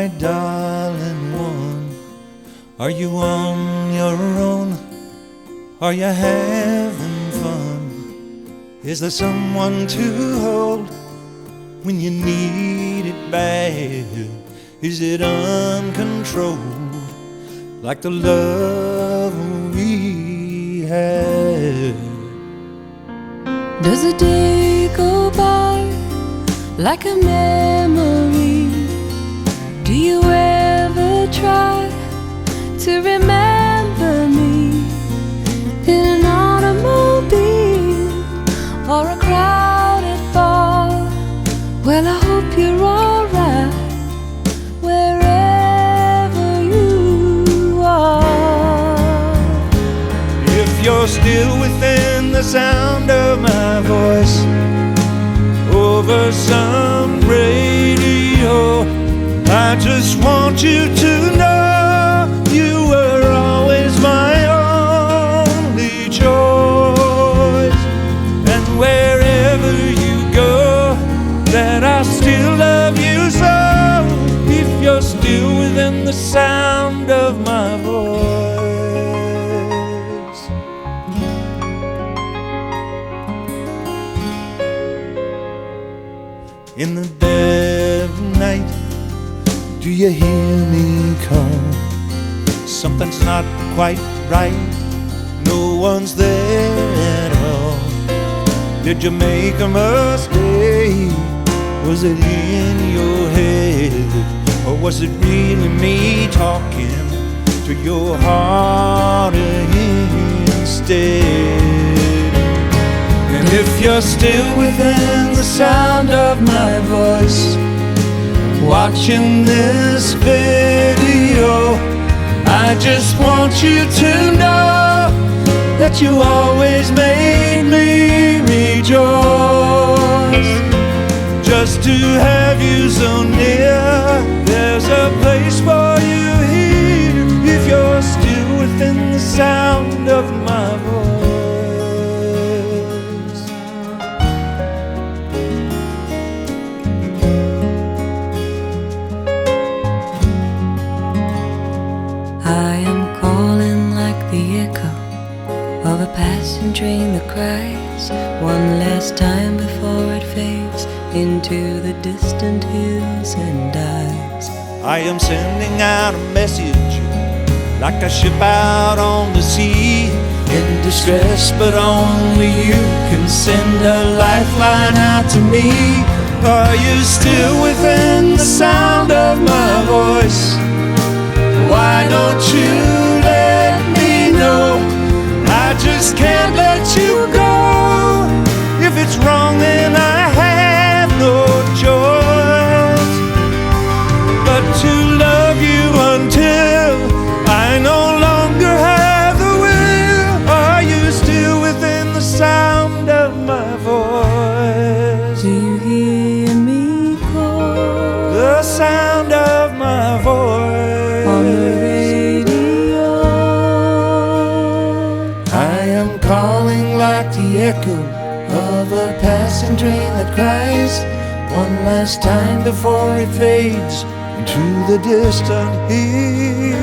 my darling one? Are you on your own? Are you having fun? Is there someone to hold when you need it bad? Is it uncontrolled like the love we had? Does a day go by like a memory? Do you ever try to remember me in an automobile or a crowded bar? Well, I hope you're alright wherever you are. If you're still within the sound of my voice over some radio, I just want you to know you were always my only choice. And wherever you go, that I still love you so. If you're still within the sound of my voice. In the dead of night, do you hear me call? Something's not quite right, no one's there at all. Did you make a mistake? Was it in your head? Or was it really me talking to your heart instead? And if you're still within the sound of my voice, watching this video, I just want you to know that you always made me rejoice. Just to have you so near, there's a place for you here. If you're still within the sound of my voice. I am calling like the echo of a passing train that cries one last time before it fades into the distant hills and dies. I am sending out a message like a ship out on the sea, in distress, but only you can send a lifeline out to me. Are you still within the sound of my voice? Why don't you let me know? I just can't let you go. If it's wrong, then I have no choice but to love you until I no longer have the will. Are you still within the sound of my voice? Do you hear me call? The sound of my voice On the radio. I am calling like the echo of a passing train that cries one last time before it fades into the distant hills.